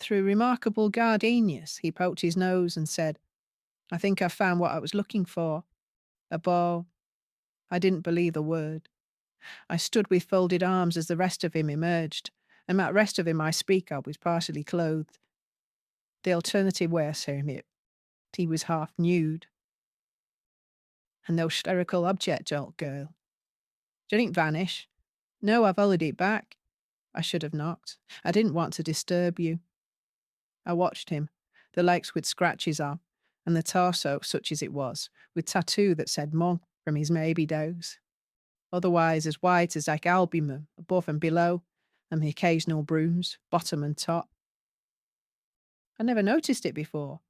Through remarkable gardenias, he poked his nose and said, I think I've found what I was looking for. A bow. I didn't believe a word. I stood with folded arms as the rest of him emerged, and that rest of him I speak of was partially clothed. The alternative way of saying it, he was half nude. And no spherical object, old girl. Didn't vanish. No, I followed it back. I should have knocked. I didn't want to disturb you. I watched him, the legs with scratches on, and the torso, such as it was, with tattoo that said Monk from his maybe days. Otherwise as white as like albumen, above and below, and the occasional bruise, bottom and top. I never noticed it before.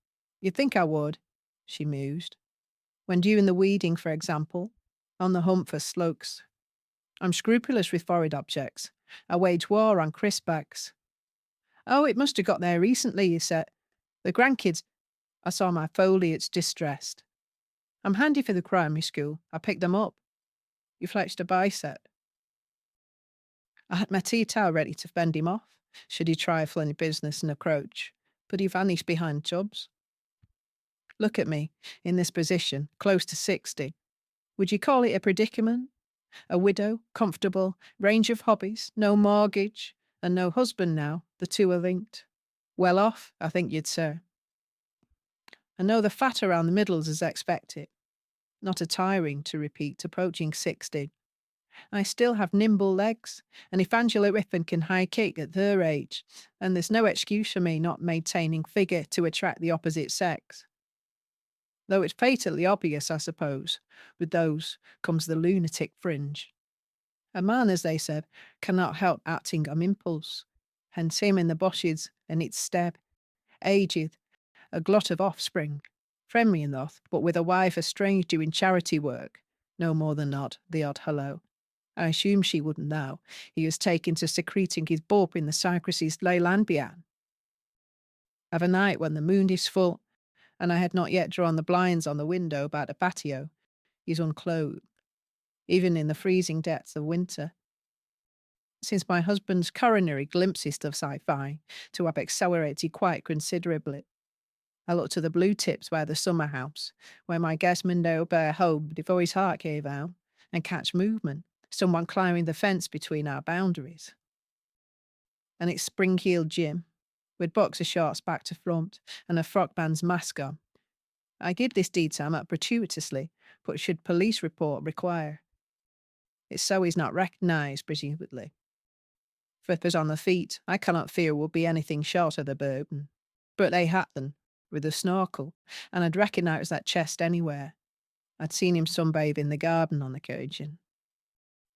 You'd think I would, she mused. When doing the weeding, for example, on the hunt for slugs. I'm scrupulous with foreign objects. I wage war on crisp bags. Oh, it must have got there recently, you said. The grandkids, I saw my foliage distressed. I'm handy for the primary school. I picked them up. You flexed a bicep. I had my tea towel ready to fend him off, should he trifle any business and approach, but he vanished behind tubs. Look at me, in this position, close to 60. Would you call it a predicament? A widow, comfortable, range of hobbies, no mortgage, and no husband now, the two are linked. Well off, I think you'd say. I know the fat around the middles as expected. Not a tiring, to repeat, approaching 60. I still have nimble legs, and if Angela Rippon can high kick at her age, and there's no excuse for me not maintaining figure to attract the opposite sex. Though it's fatally obvious, I suppose, with those comes the lunatic fringe. A man, as they said, cannot help acting on impulse, hence him in the bushes and its step, aged, a glut of offspring, friendly enough, but with a wife estranged doing charity work, no more than not the odd hello. I assume she wouldn't know. He was taken to secreting his bulb in the cypresses Leyland beyond. Of a night when the moon is full, and I had not yet drawn the blinds on the window about the patio, he's unclothed, even in the freezing depths of winter. Since my husband's coronary glimpses of sci-fi to have accelerated quite considerably, I looked to the blue tips by the summer house, where my guest window bear home before his heart gave out, and catch movement, someone climbing the fence between our boundaries. And it's spring-heeled Jim, with boxer shorts back to front and a frock band's mask on. I give this detail not gratuitously, but should police report require. It's so he's not recognised, presumably. Flippers on the feet, I cannot fear will be anything short of the burden. But they had them, with a snorkel, and I'd recognise that chest anywhere. I'd seen him sunbathe in the garden on occasion.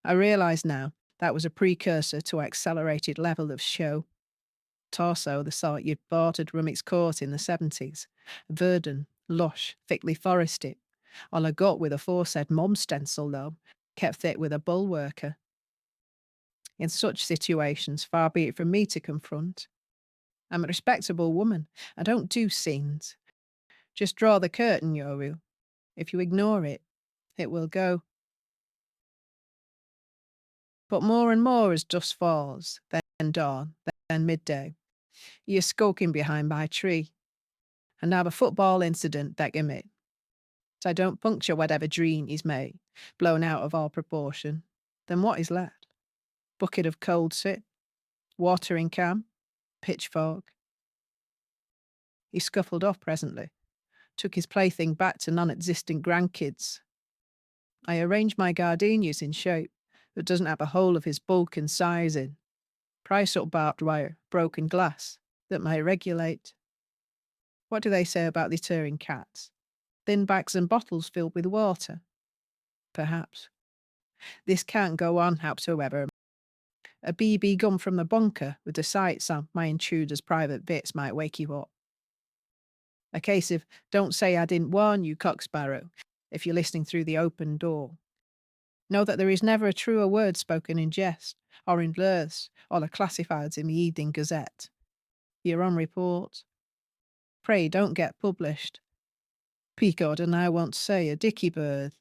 I realise now that was a precursor to accelerated level of show. Torso, the sort you'd bought at Rummick's Court in the 70s. Verdant, lush, thickly forested. On a gut with aforesaid mum stencil, though, kept thick with a bulwarker. In such situations, far be it from me to confront. I'm a respectable woman. I don't do scenes. Just draw the curtain, Yoru. If you ignore it, it will go. But more and more as dusk falls, then dawn, then midday. He is skulking behind my tree. And now the football incident that commit. So I don't puncture whatever dream he's made, blown out of all proportion. Then what is left? Bucket of cold sit, watering can, pitchfork. He scuffled off presently, took his plaything back to non-existent grandkids. I arranged my gardenias in shape that doesn't have a hole of his bulk and size in. Price up barbed wire, broken glass, that may regulate. What do they say about deterring cats? Thin bags and bottles filled with water? Perhaps. This can't go on, howsoever. A BB gun from the bunker with the sights on my intruder's private bits might wake you up. A case of, don't say I didn't warn you, cocksparrow, if you're listening through the open door. Know that there is never a truer word spoken in jest, or in blurs, or the classifieds in the Evening Gazette. You're on report. Pray don't get published. Peacock and I won't say a dicky bird.